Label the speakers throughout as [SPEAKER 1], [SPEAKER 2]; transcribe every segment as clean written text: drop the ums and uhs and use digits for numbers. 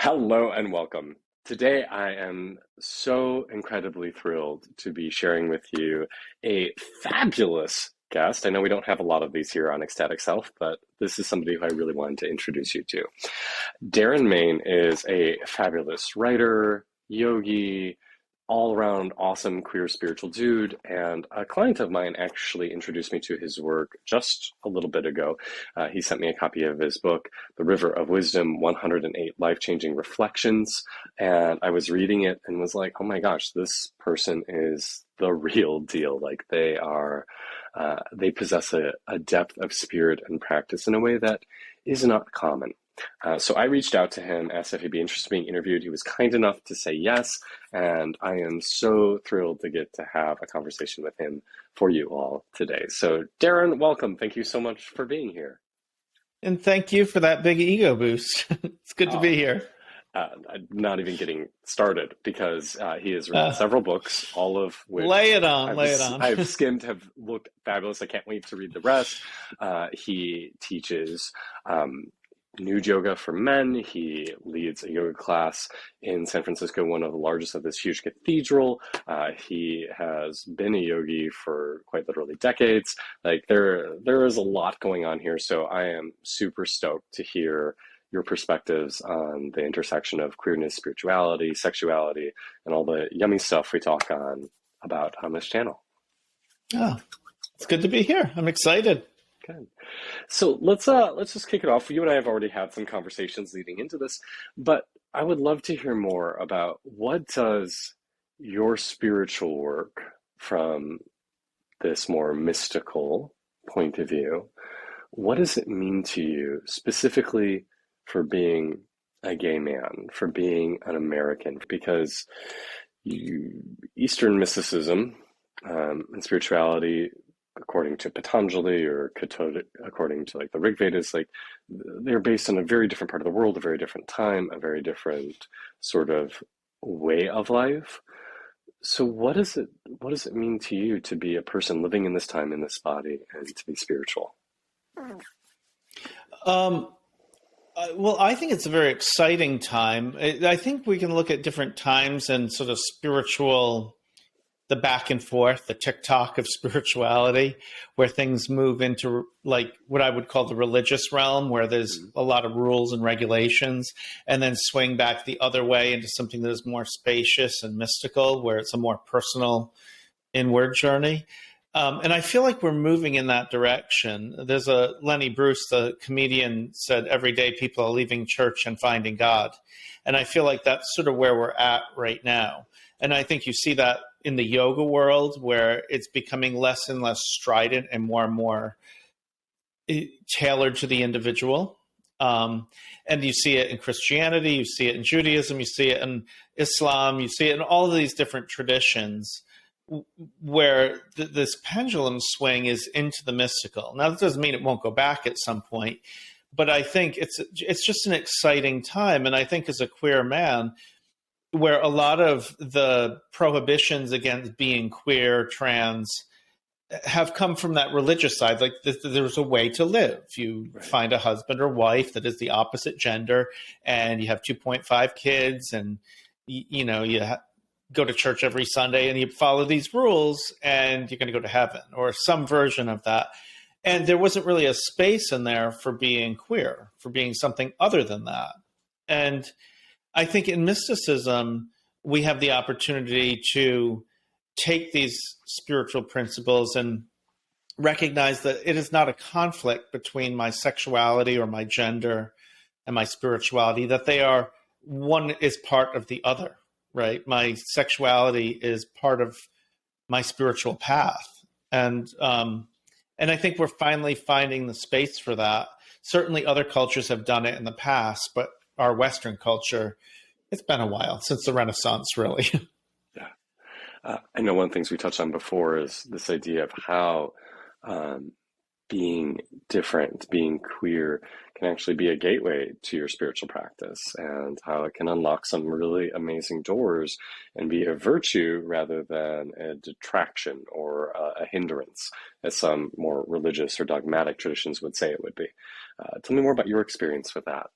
[SPEAKER 1] Hello and welcome. Today, I am so incredibly thrilled to be sharing with you a fabulous guest. I know we don't have a lot of these here on Ecstatic Self, but this is somebody who I really wanted to introduce you to. Darren Main is a fabulous writer, yogi, all around awesome queer spiritual dude. And a client of mine actually introduced me to his work just a little bit ago. He sent me a copy of his book, The River of Wisdom 108 Life Changing Reflections. And I was reading it and was like, oh my gosh, this person is the real deal. Like they possess a depth of spirit and practice in a way that is not common. So I reached out to him, asked if he'd be interested in being interviewed. He was kind enough to say yes, and I am so thrilled to get to have a conversation with him for you all today. So Darren, welcome. Thank you so much for being here.
[SPEAKER 2] And thank you for that big ego boost. It's good to be here.
[SPEAKER 1] I'm not even getting started because he has written several books, all of which
[SPEAKER 2] lay it on.
[SPEAKER 1] I've skimmed, have looked fabulous. I can't wait to read the rest. He teaches nude yoga for men. He leads a yoga class in San Francisco, one of the largest of this huge cathedral. He has been a yogi for quite literally decades. Like there is a lot going on here. So I am super stoked to hear your perspectives on the intersection of queerness, spirituality, sexuality, and all the yummy stuff we talk about on this channel.
[SPEAKER 2] Oh, it's good to be here. I'm excited.
[SPEAKER 1] Good. So let's just kick it off. You and I have already had some conversations leading into this, but I would love to hear more about what does your spiritual work from this more mystical point of view, what does it mean to you specifically for being a gay man, for being an American? Because Eastern mysticism and spirituality, according to Patanjali or according to like the Rig Vedas, like they're based on a very different part of the world, a very different time, a very different sort of way of life. So what does it mean to you to be a person living in this time, in this body, and to be spiritual?
[SPEAKER 2] Well, I think it's a very exciting time. I think we can look at different times and sort of the back and forth, the TikTok of spirituality, where things move into like what I would call the religious realm, where there's a lot of rules and regulations, and then swing back the other way into something that is more spacious and mystical, where it's a more personal inward journey. And I feel like we're moving in that direction. There's Lenny Bruce, the comedian, said every day people are leaving church and finding God. And I feel like that's sort of where we're at right now. And I think you see that in the yoga world, where it's becoming less and less strident and more tailored to the individual. And you see it in Christianity, you see it in Judaism, you see it in Islam, you see it in all of these different traditions, where this pendulum swing is into the mystical. Now, that doesn't mean it won't go back at some point, but I think it's just an exciting time. And I think as a queer man, where a lot of the prohibitions against being queer, trans, have come from that religious side. Like there's a way to live. You find a husband or wife that is the opposite gender, and you have 2.5 kids, and you go to church every Sunday and you follow these rules and you're going to go to heaven, or some version of that. And there wasn't really a space in there for being queer, for being something other than that. And I think in mysticism, we have the opportunity to take these spiritual principles and recognize that it is not a conflict between my sexuality or my gender and my spirituality, that they are, one is part of the other. Right. My sexuality is part of my spiritual path. And I think we're finally finding the space for that. Certainly other cultures have done it in the past, but our Western culture, it's been a while since the Renaissance, really.
[SPEAKER 1] Yeah. I know one of the things we touched on before is this idea of how being different, being queer can actually be a gateway to your spiritual practice, and how it can unlock some really amazing doors and be a virtue rather than a detraction or a hindrance, as some more religious or dogmatic traditions would say it would be. Tell me more about your experience with that.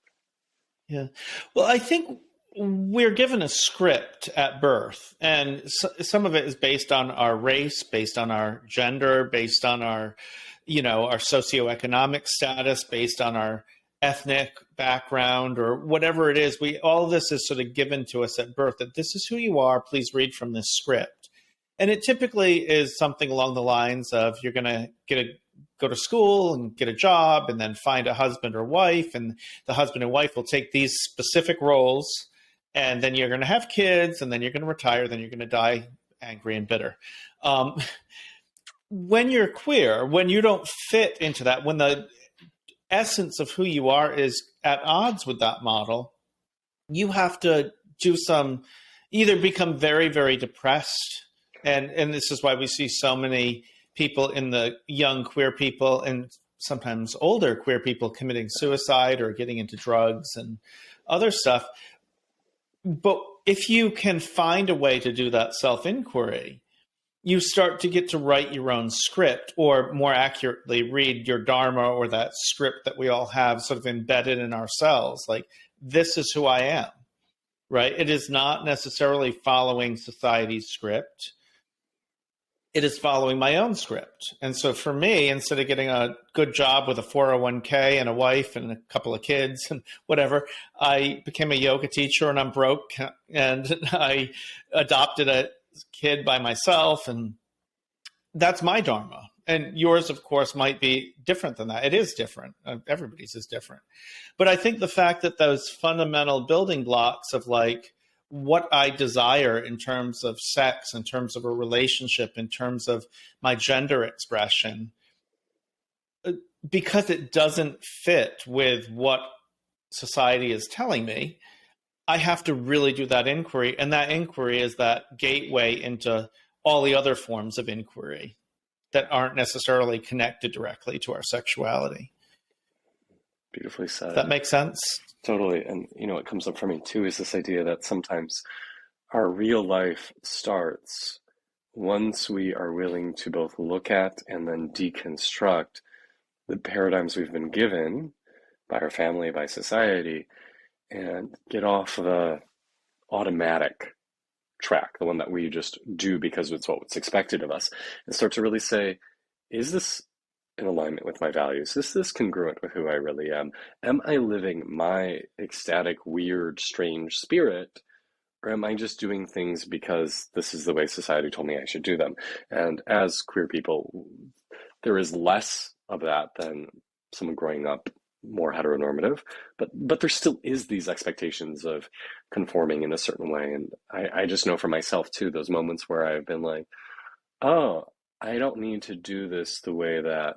[SPEAKER 2] Yeah. Well, I think we're given a script at birth, and some of it is based on our race, based on our gender, based on our, our socioeconomic status, based on our ethnic background, or whatever it is. All of this is sort of given to us at birth that this is who you are. Please read from this script. And it typically is something along the lines of you're going to go to school and get a job and then find a husband or wife, and the husband and wife will take these specific roles, and then you're going to have kids, and then you're going to retire, then you're going to die angry and bitter. When you're queer, when you don't fit into that, when the essence of who you are is at odds with that model, you have to either become very, very depressed. And this is why we see so many people in the young queer people and sometimes older queer people committing suicide or getting into drugs and other stuff. But if you can find a way to do that self-inquiry, you start to get to write your own script, or more accurately, read your dharma, or that script that we all have sort of embedded in ourselves. Like, this is who I am, right? It is not necessarily following society's script. It is following my own script. And so for me, instead of getting a good job with a 401k and a wife and a couple of kids and whatever, I became a yoga teacher, and I'm broke, and I adopted a kid by myself, and that's my dharma. And yours, of course, might be different than that. It is different. Everybody's is different. But I think the fact that those fundamental building blocks of like what I desire in terms of sex, in terms of a relationship, in terms of my gender expression, because it doesn't fit with what society is telling me, I have to really do that inquiry. And that inquiry is that gateway into all the other forms of inquiry that aren't necessarily connected directly to our sexuality.
[SPEAKER 1] Beautifully said.
[SPEAKER 2] Does that make sense?
[SPEAKER 1] Totally. And what comes up for me too is this idea that sometimes our real life starts once we are willing to both look at and then deconstruct the paradigms we've been given by our family, by society, and get off the automatic track, the one that we just do because it's what's expected of us, and start to really say, is this in alignment with my values? Is this congruent with who I really am? Am I living my ecstatic, weird, strange spirit? Or am I just doing things because this is the way society told me I should do them? And as queer people, there is less of that than someone growing up more heteronormative, but there still is these expectations of conforming in a certain way. And I just know for myself too, those moments where I've been like, oh, I don't need to do this the way that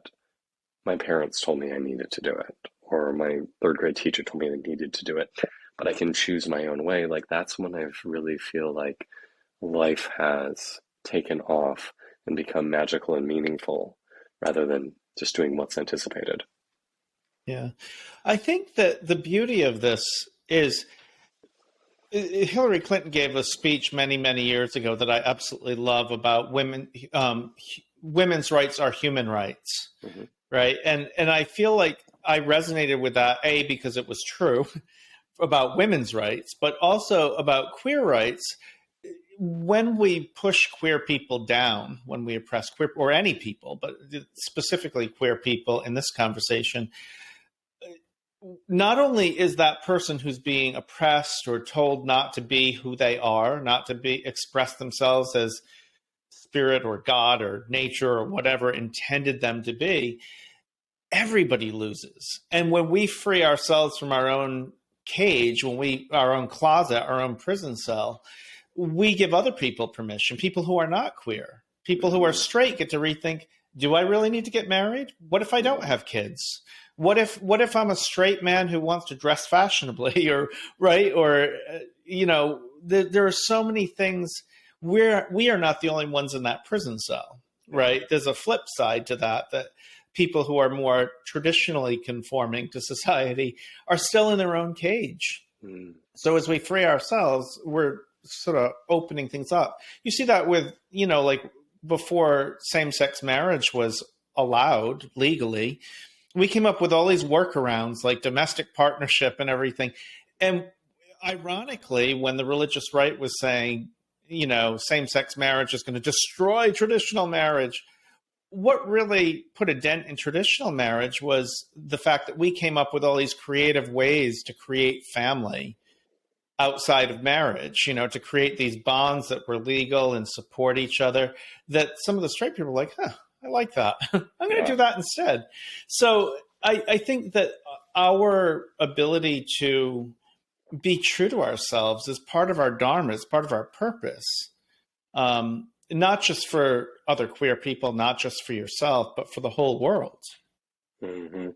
[SPEAKER 1] my parents told me I needed to do it, or my third grade teacher told me I needed to do it, but I can choose my own way. Like, that's when I really feel like life has taken off and become magical and meaningful rather than just doing what's anticipated.
[SPEAKER 2] Yeah. I think that the beauty of this is Hillary Clinton gave a speech many, many years ago that I absolutely love about women. Women's rights are human rights, mm-hmm. right? And I feel like I resonated with that, A, because it was true about women's rights, but also about queer rights. When we push queer people down, when we oppress queer, or any people, but specifically queer people in this conversation, not only is that person who's being oppressed or told not to be who they are, not to be express themselves as spirit or God or nature or whatever intended them to be, everybody loses. And when we free ourselves from our own cage, our own closet, our own prison cell, we give other people permission, people who are not queer, people who are straight get to rethink, do I really need to get married? What if I don't have kids? What if I'm a straight man who wants to dress fashionably, or right, or there are so many things. We are not the only ones in that prison cell, right? There's a flip side to that people who are more traditionally conforming to society are still in their own cage. Mm. So as we free ourselves, we're sort of opening things up. You see that with like before same-sex marriage was allowed legally, we came up with all these workarounds like domestic partnership and everything. And ironically, when the religious right was saying, same-sex marriage is going to destroy traditional marriage, what really put a dent in traditional marriage was the fact that we came up with all these creative ways to create family outside of marriage, to create these bonds that were legal and support each other, that some of the straight people were like, I like that. I'm going to
[SPEAKER 1] Yeah.
[SPEAKER 2] do that instead. So I think that our ability to be true to ourselves is part of our dharma, it's part of our purpose. Not just for other queer people, not just for yourself, but for the whole world.
[SPEAKER 1] Hmm.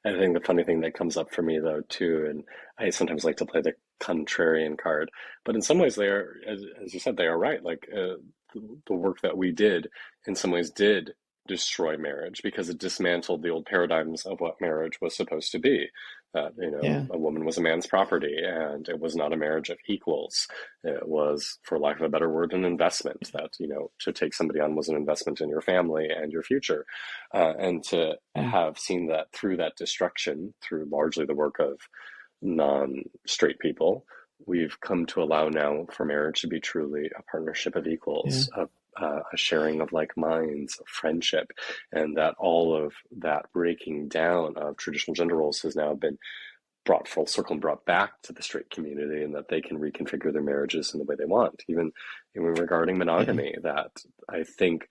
[SPEAKER 1] I think the funny thing that comes up for me though too, and I sometimes like to play the contrarian card, but in some ways they are, as you said, they are right. Like the work that we did, in some ways, did destroy marriage because it dismantled the old paradigms of what marriage was supposed to be. That,
[SPEAKER 2] Yeah.
[SPEAKER 1] a woman was a man's property, and it was not a marriage of equals. It was, for lack of a better word, an investment. That, to take somebody on was an investment in your family and your future. And to
[SPEAKER 2] Yeah.
[SPEAKER 1] have seen that through that destruction, through largely the work of non-straight people, we've come to allow now for marriage to be truly a partnership of
[SPEAKER 2] Yeah.
[SPEAKER 1] equals, a sharing of like minds, of friendship, and that all of that breaking down of traditional gender roles has now been brought full circle and brought back to the straight community, and that they can reconfigure their marriages in the way they want, even regarding
[SPEAKER 2] Yeah.
[SPEAKER 1] monogamy. That I think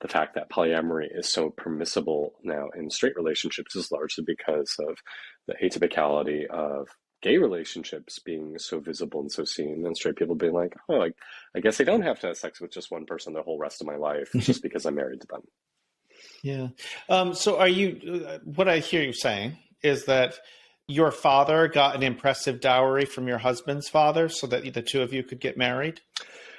[SPEAKER 1] the fact that polyamory is so permissible now in straight relationships is largely because of the atypicality of gay relationships being so visible and so seen, and straight people being like, oh, I guess I don't have to have sex with just one person the whole rest of my life just because I'm married to them.
[SPEAKER 2] Yeah. So are you, what I hear you saying is that your father got an impressive dowry from your husband's father so that the two of you could get married?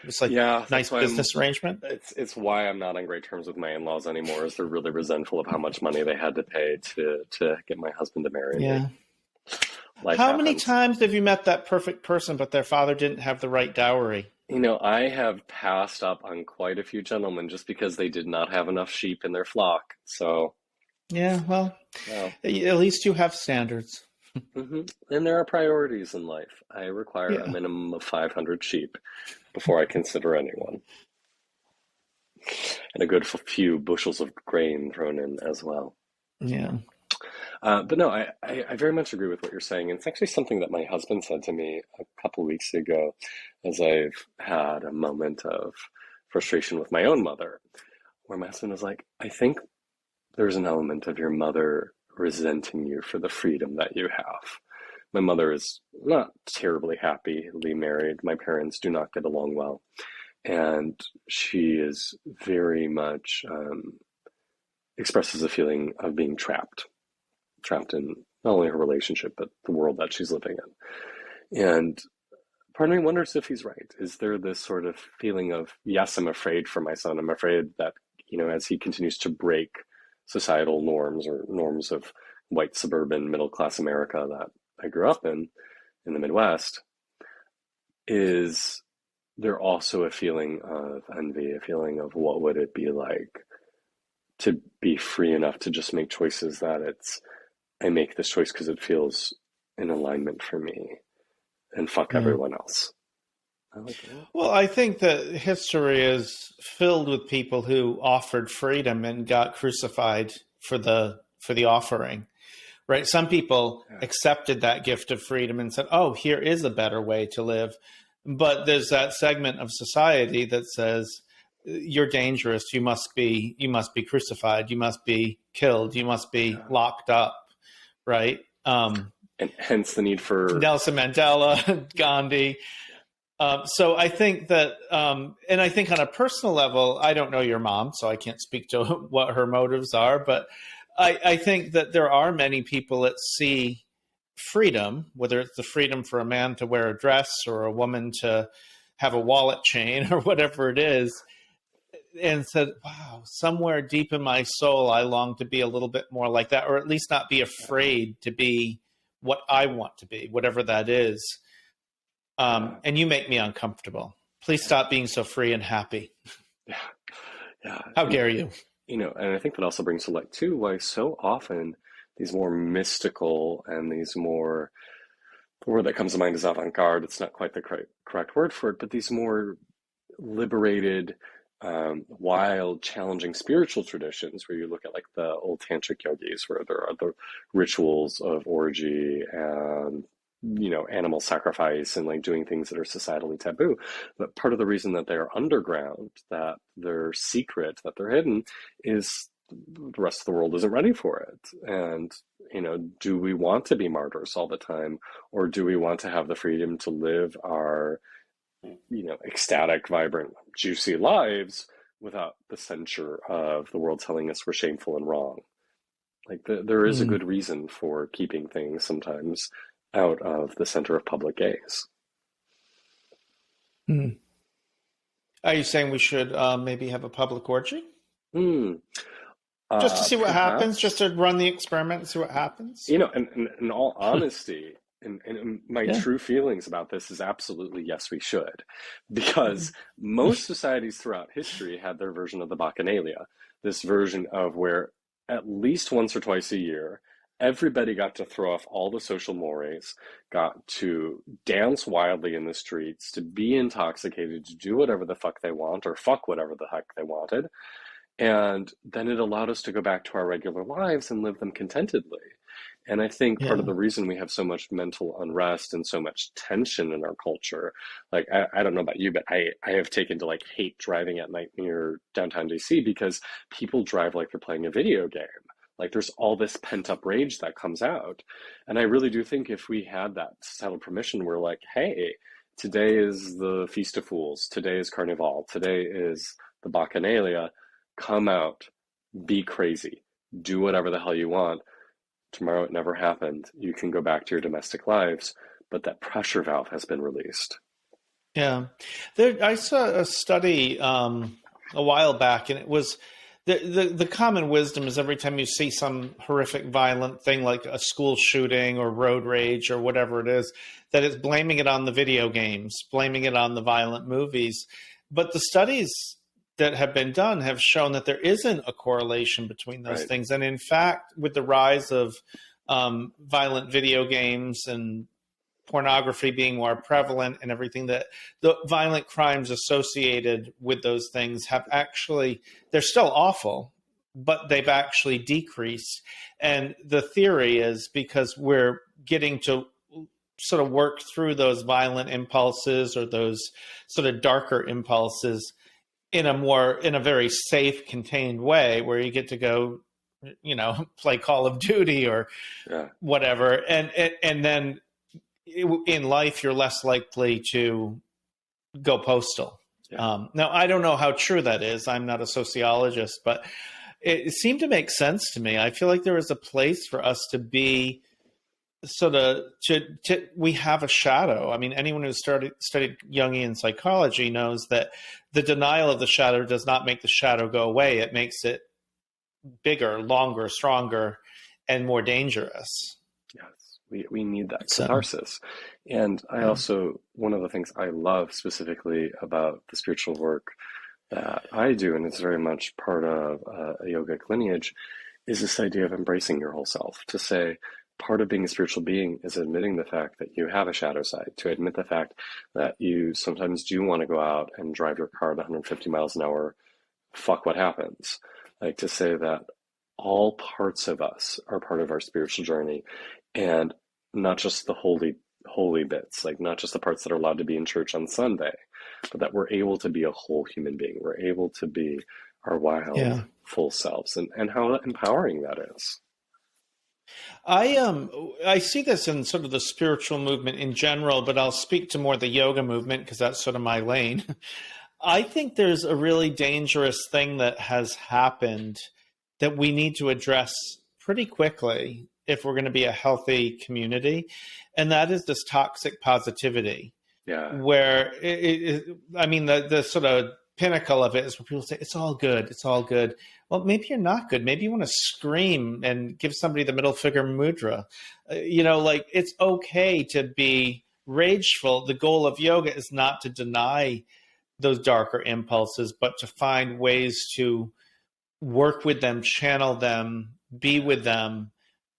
[SPEAKER 2] It's like
[SPEAKER 1] Yeah,
[SPEAKER 2] nice
[SPEAKER 1] that's why
[SPEAKER 2] business arrangement.
[SPEAKER 1] it's why I'm not on great terms with my in-laws anymore, is they're really resentful of how much money they had to pay to get my husband to marry me.
[SPEAKER 2] Yeah.
[SPEAKER 1] Life
[SPEAKER 2] How many
[SPEAKER 1] happens.
[SPEAKER 2] times have you met that perfect person, but their father didn't have the right dowry?
[SPEAKER 1] I have passed up on quite a few gentlemen just because they did not have enough sheep in their flock. So,
[SPEAKER 2] Yeah, well,
[SPEAKER 1] well,
[SPEAKER 2] at least you have standards.
[SPEAKER 1] and there are priorities in life. I require a
[SPEAKER 2] Yeah.
[SPEAKER 1] minimum of 500 sheep before I consider anyone, and a good few bushels of grain thrown in as well.
[SPEAKER 2] Yeah.
[SPEAKER 1] But no, I very much agree with what you're saying. And it's actually something that my husband said to me a couple weeks ago as I've had a moment of frustration with my own mother, where my husband was like, I think there's an element of your mother resenting you for the freedom that you have. My mother is not terribly happily married. My parents do not get along well. And she is very much expresses a feeling of being trapped in not only her relationship, but the world that she's living in. And part of me wonders if he's right. Is there this sort of feeling of, yes, I'm afraid for my son. I'm afraid that, as he continues to break societal norms or norms of white suburban middle class America that I grew up in the Midwest, is there also a feeling of envy, a feeling of what would it be like to be free enough to just make choices that I make this choice because it feels in alignment for me, and fuck
[SPEAKER 2] Yeah.
[SPEAKER 1] everyone else. I like that.
[SPEAKER 2] Well, I think that history is filled with people who offered freedom and got crucified for the offering. Right? Some people
[SPEAKER 1] Yeah.
[SPEAKER 2] accepted that gift of freedom and said, "Oh, here is a better way to live." But there's that segment of society that says, "You're dangerous. You must be crucified. You must be killed. You must be
[SPEAKER 1] Yeah.
[SPEAKER 2] locked up." Right?
[SPEAKER 1] And hence the need for,
[SPEAKER 2] Nelson Mandela, Gandhi. So I think that, and I think on a personal level, I don't know your mom, so I can't speak to what her motives are, but I think that there are many people that see freedom, whether it's the freedom for a man to wear a dress or a woman to have a wallet chain or whatever it is, and said, wow, somewhere deep in my soul, I long to be a little bit more like that, or at least not be afraid to be what I want to be, whatever that is.
[SPEAKER 1] yeah,
[SPEAKER 2] And you make me uncomfortable. Please stop being so free and happy.
[SPEAKER 1] yeah, yeah.
[SPEAKER 2] How dare you?
[SPEAKER 1] And I think that also brings to light too why so often these more mystical and these more the word that comes to mind is avant-garde. It's not quite the correct word for it, but these more liberated, wild, challenging spiritual traditions where you look at like the old tantric yogis, where there are the rituals of orgy and animal sacrifice and like doing things that are societally taboo. But part of the reason that they're underground, that they're secret, that they're hidden, is the rest of the world isn't ready for it. And do we want to be martyrs all the time, or do we want to have the freedom to live our ecstatic, vibrant, juicy lives without the censure of the world telling us we're shameful and wrong? Like there is a
[SPEAKER 2] Mm.
[SPEAKER 1] good reason for keeping things sometimes out of the center of public gaze.
[SPEAKER 2] Mm. Are you saying we should maybe have a public orgy?
[SPEAKER 1] Hmm.
[SPEAKER 2] Just to see what happens, just
[SPEAKER 1] Perhaps.
[SPEAKER 2] to run the experiment and see what happens?
[SPEAKER 1] And in all honesty, and my
[SPEAKER 2] Yeah.
[SPEAKER 1] true feelings about this is absolutely yes, we should. Because most societies throughout history had their version of the Bacchanalia, this version of where at least once or twice a year, everybody got to throw off all the social mores, got to dance wildly in the streets, to be intoxicated, to do whatever the fuck they want, or fuck whatever the heck they wanted. And then it allowed us to go back to our regular lives and live them contentedly. And I think part of
[SPEAKER 2] Yeah.
[SPEAKER 1] the reason we have so much mental unrest and so much tension in our culture, like I don't know about you, but I have taken to like hate driving at night near downtown DC because people drive like they're playing a video game. Like there's all this pent up rage that comes out. And I really do think if we had that settled permission, we're like, hey, today is the Feast of Fools, today is Carnival, today is the Bacchanalia. Come out, be crazy, do whatever the hell you want. Tomorrow it never happened. You can go back to your domestic lives, but that pressure valve has been released.
[SPEAKER 2] Yeah. I saw a study a while back, and it was the common wisdom is every time you see some horrific violent thing like a school shooting or road rage or whatever it is, that it's blaming it on the video games, blaming it on the violent movies. But the studies that have been done have shown that there isn't a correlation between those
[SPEAKER 1] Right.
[SPEAKER 2] things. And in fact, with the rise of violent video games and pornography being more prevalent and everything, that the violent crimes associated with those things have actually, they're still awful, but they've actually decreased. And the theory is because we're getting to sort of work through those violent impulses or those sort of darker impulses in a very safe, contained way where you get to go, play Call of Duty or
[SPEAKER 1] Yeah.
[SPEAKER 2] whatever. And then in life, you're less likely to go postal.
[SPEAKER 1] Yeah.
[SPEAKER 2] Now, I don't know how true that is. I'm not a sociologist, but it seemed to make sense to me. I feel like there is a place for us to be we have a shadow. I mean, anyone who's studied Jungian psychology knows that the denial of the shadow does not make the shadow go away. It makes it bigger, longer, stronger, and more dangerous.
[SPEAKER 1] Yes. We need that
[SPEAKER 2] So,
[SPEAKER 1] catharsis. And I
[SPEAKER 2] yeah.
[SPEAKER 1] also, one of the things I love specifically about the spiritual work that I do, and it's very much part of a yogic lineage, is this idea of embracing your whole self. To say, part of being a spiritual being is admitting the fact that you have a shadow side, to admit the fact that you sometimes do want to go out and drive your car at 150 miles an hour, fuck what happens. Like to say that all parts of us are part of our spiritual journey, and not just the holy bits, like not just the parts that are allowed to be in church on Sunday, but that we're able to be a whole human being. We're able to be our wild,
[SPEAKER 2] Yeah.
[SPEAKER 1] full selves, and how empowering that is.
[SPEAKER 2] I see this in sort of the spiritual movement in general, but I'll speak to more the yoga movement because that's sort of my lane. I think there's a really dangerous thing that has happened that we need to address pretty quickly if we're going to be a healthy community, and that is this toxic positivity,
[SPEAKER 1] Yeah,
[SPEAKER 2] where I mean, the sort of pinnacle of it is where people say it's all good, it's all good. Well, maybe you're not good. Maybe you want to scream and give somebody the middle finger mudra. Like it's okay to be rageful. The goal of yoga is not to deny those darker impulses, but to find ways to work with them, channel them, be with them,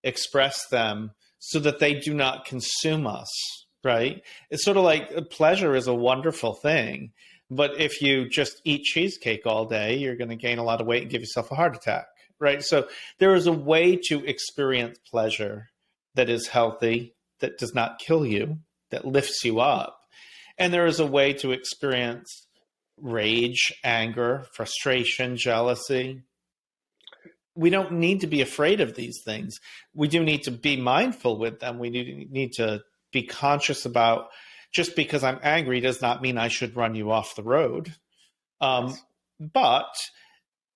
[SPEAKER 2] express them so that they do not consume us, right? It's sort of like pleasure is a wonderful thing, but if you just eat cheesecake all day, you're going to gain a lot of weight and give yourself a heart attack, right? So there is a way to experience pleasure that is healthy, that does not kill you, that lifts you up. And there is a way to experience rage, anger, frustration, jealousy. We don't need to be afraid of these things. We do need to be mindful with them. We do need to be conscious about, just because I'm angry does not mean I should run you off the road.
[SPEAKER 1] Yes.
[SPEAKER 2] But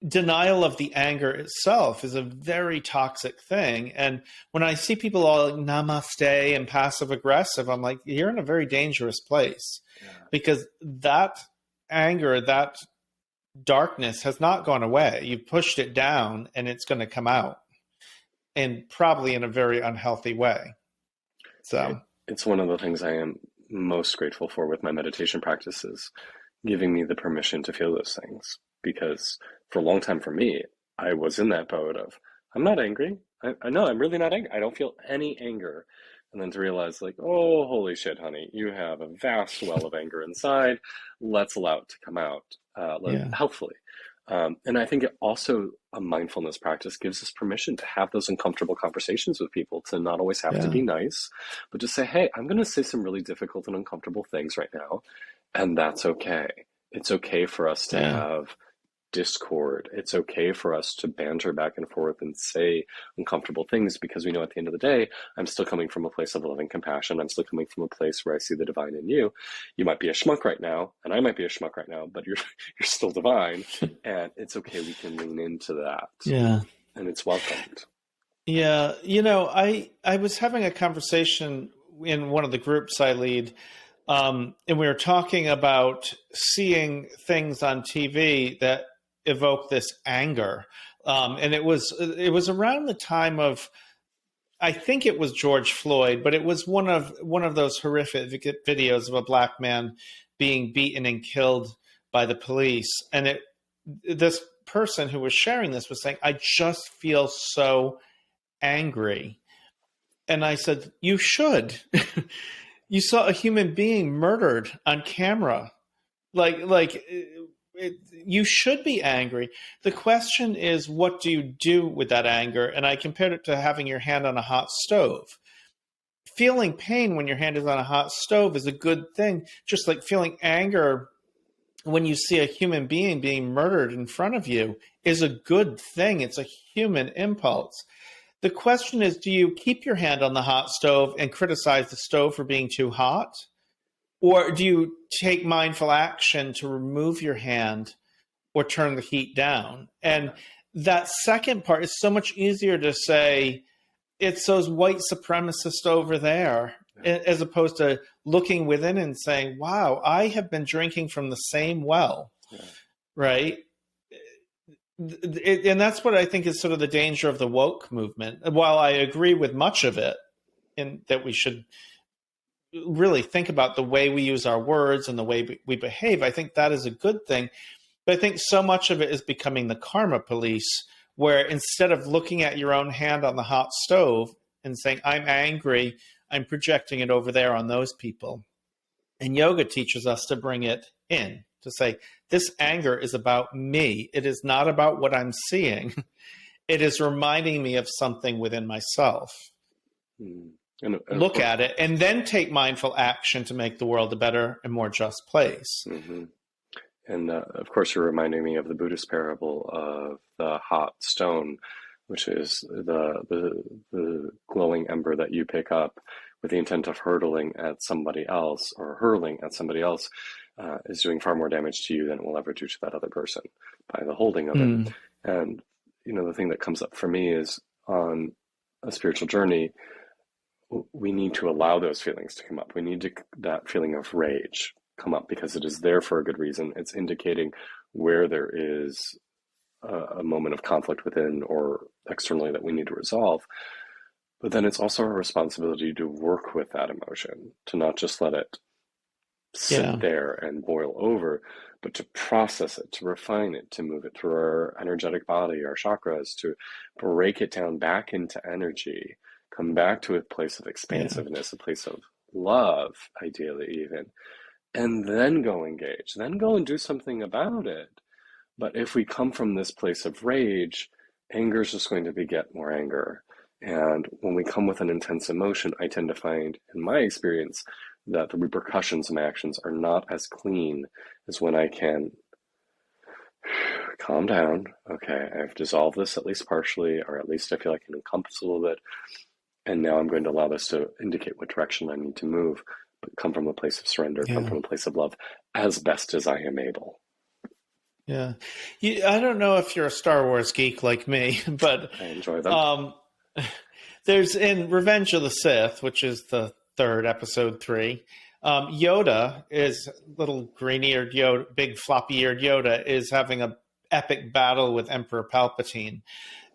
[SPEAKER 2] denial of the anger itself is a very toxic thing. And when I see people all namaste and passive aggressive, I'm like, you're in a very dangerous place,
[SPEAKER 1] Yeah.
[SPEAKER 2] because that anger, that darkness has not gone away. You've pushed it down and it's going to come out, and probably in a very unhealthy way. So,
[SPEAKER 1] It's one of the things I am most grateful for with my meditation practices, giving me the permission to feel those things. Because for a long time for me, I was in that boat of, I'm not angry. I know I'm really not angry. I don't feel any anger. And then to realize, like, oh, holy shit, honey, you have a vast well of anger inside. Let's allow it to come out
[SPEAKER 2] yeah.
[SPEAKER 1] healthfully. And I think it also, a mindfulness practice gives us permission to have those uncomfortable conversations with people, to not always have to
[SPEAKER 2] Yeah.
[SPEAKER 1] be nice, but to say, hey, I'm going to say some really difficult and uncomfortable things right now, and that's okay. It's okay for us to
[SPEAKER 2] Yeah.
[SPEAKER 1] have discord. It's okay for us to banter back and forth and say uncomfortable things, because we know at the end of the day, I'm still coming from a place of loving compassion. I'm still coming from a place where I see the divine in you. You might be a schmuck right now, and I might be a schmuck right now, but you're you're still divine, and it's okay. We can lean into that,
[SPEAKER 2] Yeah.
[SPEAKER 1] and it's welcomed.
[SPEAKER 2] Yeah. I was having a conversation in one of the groups I lead, and we were talking about seeing things on TV that evoke this anger. And it was around the time of, I think it was George Floyd, but it was one of those horrific videos of a black man being beaten and killed by the police. And this person who was sharing this was saying, I just feel so angry. And I said, you should. You saw a human being murdered on camera. You should be angry. The question is, what do you do with that anger? And I compared it to having your hand on a hot stove. Feeling pain when your hand is on a hot stove is a good thing, just like feeling anger when you see a human being murdered in front of you is a good thing. It's a human impulse. The question is, do you keep your hand on the hot stove and criticize the stove for being too hot? Or do you take mindful action to remove your hand or turn the heat down? And that second part is so much easier to say, it's those white supremacists over there, as opposed to looking within and saying, wow, I have been drinking from the same well,
[SPEAKER 1] Yeah.
[SPEAKER 2] right? And that's what I think is sort of the danger of the woke movement. While I agree with much of it, and that we should really think about the way we use our words and the way we behave, I think that is a good thing. But I think so much of it is becoming the karma police, where instead of looking at your own hand on the hot stove and saying, I'm angry, I'm projecting it over there on those people. And yoga teaches us to bring it in, to say, this anger is about me. It is not about what I'm seeing. It is reminding me of something within myself.
[SPEAKER 1] Mm. And of
[SPEAKER 2] Look
[SPEAKER 1] course,
[SPEAKER 2] at it and then take mindful action to make the world a better and more just place.
[SPEAKER 1] mm-hmm. And of course, you're reminding me of the Buddhist parable of the hot stone, which is the glowing ember that you pick up with the intent of hurtling at somebody else, or hurling at somebody else, is doing far more damage to you than it will ever do to that other person by the holding of it.
[SPEAKER 2] Mm.
[SPEAKER 1] And the thing that comes up for me is, on a spiritual journey, we need to allow those feelings to come up. We need that feeling of rage come up, because it is there for a good reason. It's indicating where there is a moment of conflict within or externally that we need to resolve. But then it's also our responsibility to work with that emotion, to not just let it sit
[SPEAKER 2] Yeah.
[SPEAKER 1] there and boil over, but to process it, to refine it, to move it through our energetic body, our chakras, to break it down back into energy, come back to a place of
[SPEAKER 2] Yeah.
[SPEAKER 1] expansiveness, a place of love, ideally even, and then go engage, then go and do something about it. But if we come from this place of rage, anger is just going to beget more anger. And when we come with an intense emotion, I tend to find, in my experience, that the repercussions of my actions are not as clean as when I can calm down. Okay, I've dissolved this at least partially, or at least I feel I can encompass a little bit. And now I'm going to allow this to indicate what direction I need to move, but come from a place of surrender, come
[SPEAKER 2] Yeah.
[SPEAKER 1] from a place of love as best as I am able.
[SPEAKER 2] Yeah. I don't know if you're a Star Wars geek like me, but
[SPEAKER 1] I enjoy them.
[SPEAKER 2] um, there's in Revenge of the Sith, which is the third episode 3. Yoda is little green-eared Yoda, big floppy-eared Yoda is having a epic battle with Emperor Palpatine,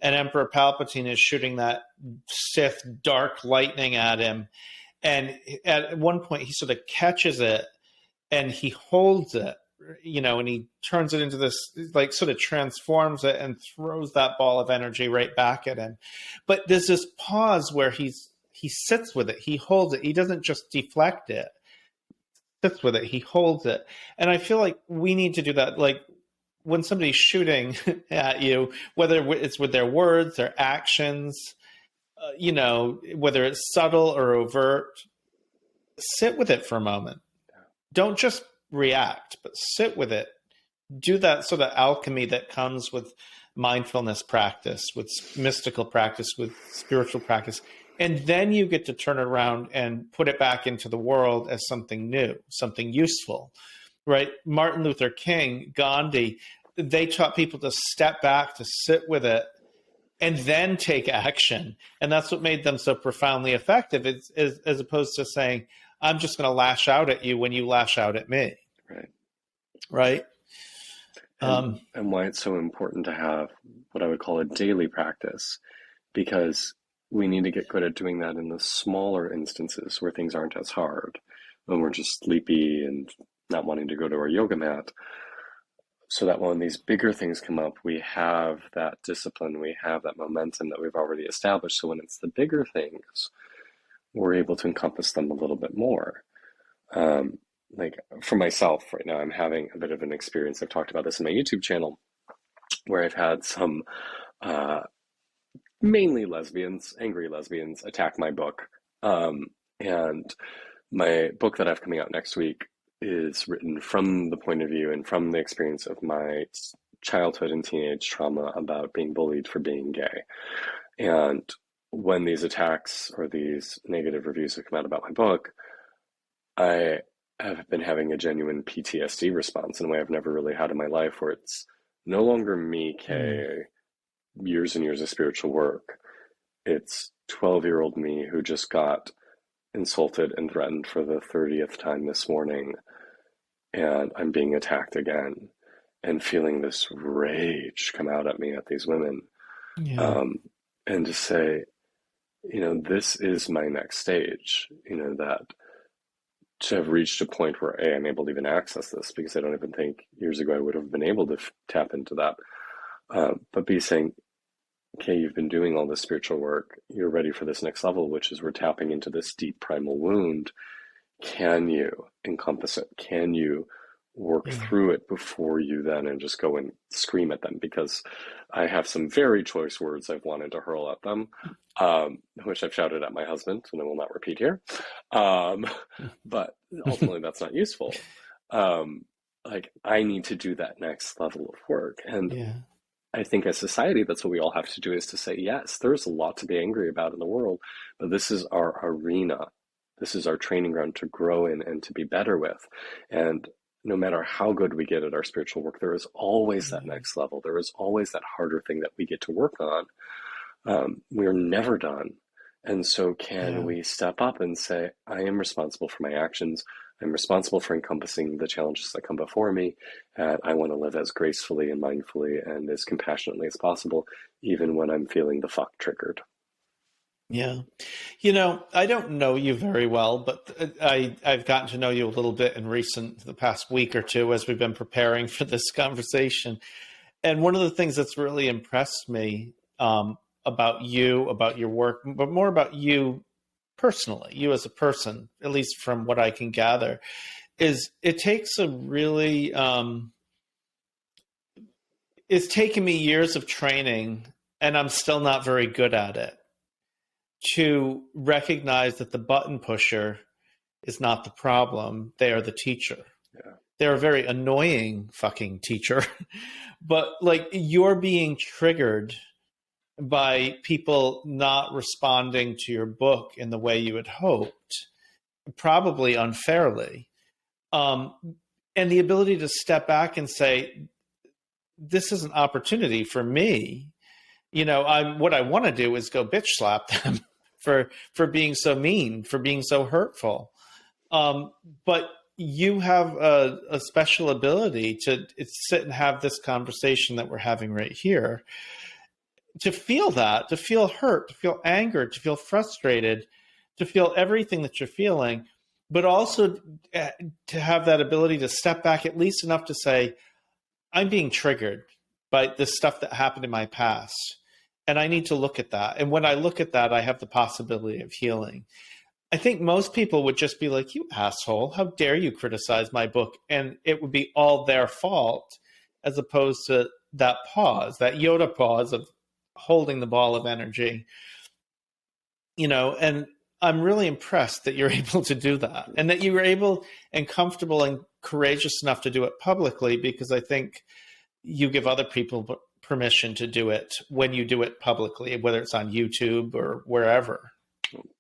[SPEAKER 2] and Emperor Palpatine is shooting that Sith dark lightning at him, and at one point he sort of catches it and he holds it, and he turns it into this, like, sort of transforms it and throws that ball of energy right back at him. But there's this pause where he sits with it, he holds it, he doesn't just deflect it, sits with it, he holds it. And I feel like we need to do that, like when somebody's shooting at you, whether it's with their words, their actions, whether it's subtle or overt, sit with it for a moment. Don't just react, but sit with it. Do that sort of alchemy that comes with mindfulness practice, with mystical practice, with spiritual practice. And then you get to turn it around and put it back into the world as something new, something useful, right? Martin Luther King, Gandhi, they taught people to step back, to sit with it, and then take action. And that's what made them so profoundly effective, as opposed to saying, I'm just going to lash out at you when you lash out at me.
[SPEAKER 1] Right.
[SPEAKER 2] Right.
[SPEAKER 1] And why it's so important to have what I would call a daily practice, because we need to get good at doing that in the smaller instances where things aren't as hard, when we're just sleepy and not wanting to go to our yoga mat, so that when these bigger things come up, we have that discipline, we have that momentum that we've already established. So when it's the bigger things, we're able to encompass them a little bit more. Like for myself right now, I'm having a bit of an experience. I've talked about this in my YouTube channel, where I've had some mainly lesbians, angry lesbians, attack my book. And my book that I have coming out next week is written from the point of view and from the experience of my childhood and teenage trauma about being bullied for being gay. And when these attacks or these negative reviews have come out about my book, I have been having a genuine PTSD response in a way I've never really had in my life, where it's no longer me, Kay, years and years of spiritual work. It's 12-year-old me who just got insulted and threatened for the 30th time this morning, and I'm being attacked again, and feeling this rage come out at me at these women.
[SPEAKER 2] Yeah.
[SPEAKER 1] And to say, this is my next stage, that to have reached a point where I'm able to even access this, because I don't even think years ago I would have been able to tap into that. But be saying, okay, you've been doing all this spiritual work, you're ready for this next level, which is we're tapping into this deep primal wound. Can you encompass it? Can you work through it before you then and just go and scream at them? Because I have some very choice words I've wanted to hurl at them, which I've shouted at my husband, and I will not repeat here. But ultimately that's not useful. Like, I need to do that next level of work. And I think as society, that's what we all have to do, is to say, yes, there's a lot to be angry about in the world, but this is our arena. This is our training ground to grow in and to be better with. And no matter how good we get at our spiritual work, there is always that next level. There is always that harder thing that we get to work on. We're never done. And so can we step up and say, I am responsible for my actions. I'm responsible for encompassing the challenges that come before me. And I want to live as gracefully and mindfully and as compassionately as possible, even when I'm feeling the fuck triggered.
[SPEAKER 2] Yeah. I don't know you very well, but I've gotten to know you a little bit in the past week or two as we've been preparing for this conversation. And one of the things that's really impressed me about you, about your work, but more about you personally, you as a person, at least from what I can gather, is it takes a really, it's taken me years of training, and I'm still not very good at it, to recognize that the button pusher is not the problem. They are the teacher.
[SPEAKER 1] Yeah.
[SPEAKER 2] They're a very annoying fucking teacher. But like, you're being triggered by people not responding to your book in the way you had hoped, probably unfairly. Um, and the ability to step back and say, this is an opportunity for me. What I want to do is go bitch slap them for being so mean, for being so hurtful. But you have a special ability to sit and have this conversation that we're having right here, to feel that, to feel hurt, to feel angered, to feel frustrated, to feel everything that you're feeling, but also to have that ability to step back at least enough to say, I'm being triggered by this stuff that happened in my past, and I need to look at that. And when I look at that, I have the possibility of healing. I think most people would just be like, you asshole, how dare you criticize my book? And it would be all their fault, as opposed to that pause, that Yoda pause of holding the ball of energy. And I'm really impressed that you're able to do that, and that you were able and comfortable and courageous enough to do it publicly, because I think you give other people permission to do it when you do it publicly, whether it's on YouTube or wherever.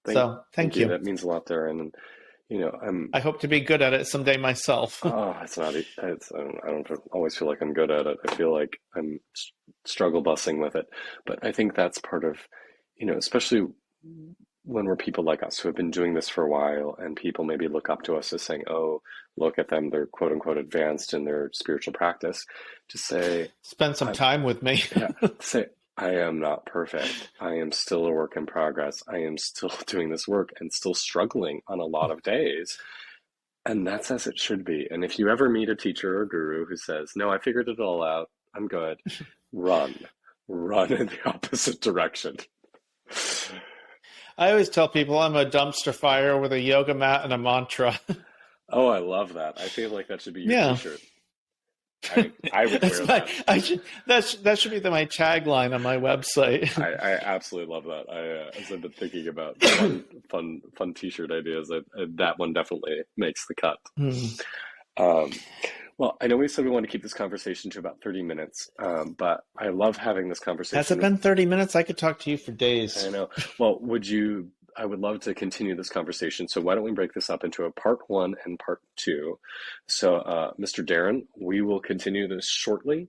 [SPEAKER 2] Thank you.
[SPEAKER 1] That means a lot, Darren. And
[SPEAKER 2] I hope to be good at it someday myself.
[SPEAKER 1] it's not. I don't always feel like I'm good at it. I feel like I'm struggle bussing with it. But I think that's part of, especially when we're people like us who have been doing this for a while, and people maybe look up to us as saying, oh, look at them, they're quote unquote advanced in their spiritual practice, to say,
[SPEAKER 2] spend some time with me.
[SPEAKER 1] Say, I am not perfect. I am still a work in progress. I am still doing this work and still struggling on a lot of days. And that's as it should be. And if you ever meet a teacher or guru who says, no, I figured it all out, I'm good, run in the opposite direction.
[SPEAKER 2] I always tell people I'm a dumpster fire with a yoga mat and a mantra.
[SPEAKER 1] Oh, I love that. I feel like that should be your t-shirt. I would wear that.
[SPEAKER 2] That should be my tagline on my website.
[SPEAKER 1] I absolutely love that. As I've been thinking about fun t-shirt ideas, that one definitely makes the cut. Well, I know we said we want to keep this conversation to about 30 minutes, but I love having this conversation.
[SPEAKER 2] Has it been 30 minutes? I could talk to you for days.
[SPEAKER 1] I know. Well, I would love to continue this conversation. So why don't we break this up into a part 1 and part 2? So, Mr. Darren, we will continue this shortly.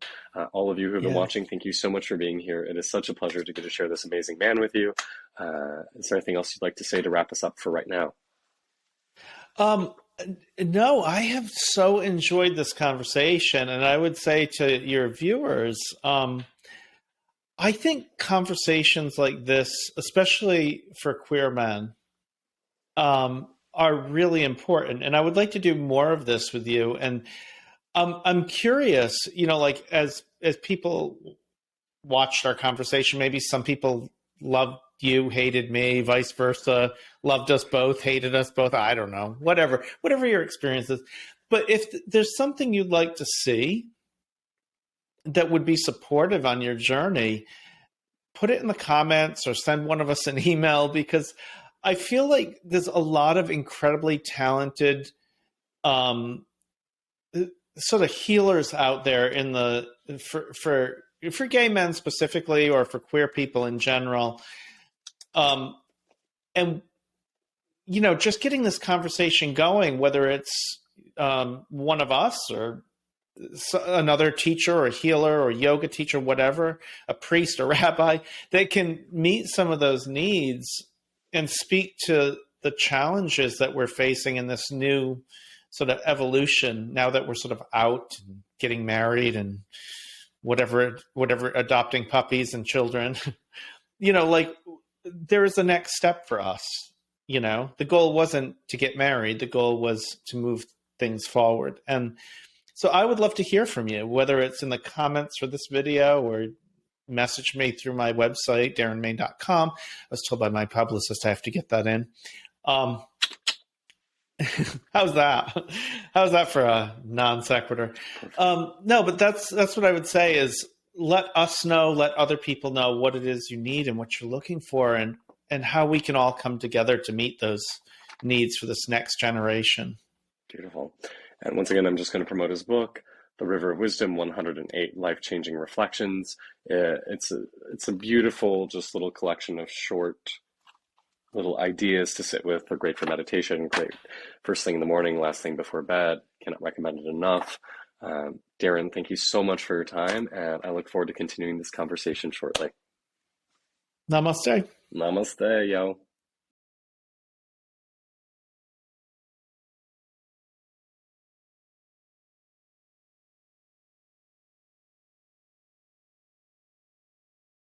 [SPEAKER 1] All of you who have been watching, thank you so much for being here. It is such a pleasure to get to share this amazing man with you. Is there anything else you'd like to say to wrap us up for right now?
[SPEAKER 2] No, I have so enjoyed this conversation. And I would say to your viewers, I think conversations like this, especially for queer men, are really important. And I would like to do more of this with you. And I'm curious, like as people watched our conversation, maybe some people loved you, hated me, vice versa, loved us both, hated us both. I don't know, whatever your experience is. But if there's something you'd like to see that would be supportive on your journey, put it in the comments or send one of us an email, because I feel like there's a lot of incredibly talented sort of healers out there for gay men specifically, or for queer people in general. And just getting this conversation going, whether it's one of us or another teacher or a healer or a yoga teacher, whatever, a priest or rabbi, that can meet some of those needs and speak to the challenges that we're facing in this new sort of evolution, now that we're sort of out and getting married and whatever, adopting puppies and children. Like, there is the next step for us. The goal wasn't to get married. The goal was to move things forward. And so I would love to hear from you, whether it's in the comments for this video or message me through my website, darrenmain.com. I was told by my publicist I have to get that in. Um, how's that? How's that for a non sequitur? No, but that's what I would say is let us know, let other people know what it is you need and what you're looking for, and how we can all come together to meet those needs for this next generation.
[SPEAKER 1] Beautiful. And once again, I'm just going to promote his book, The River of Wisdom, 108 Life-Changing Reflections. It's a beautiful, just little collection of short little ideas to sit with. They're great for meditation, great first thing in the morning, last thing before bed. Cannot recommend it enough. Darren, thank you so much for your time, and I look forward to continuing this conversation shortly.
[SPEAKER 2] Namaste.
[SPEAKER 1] Namaste, yo.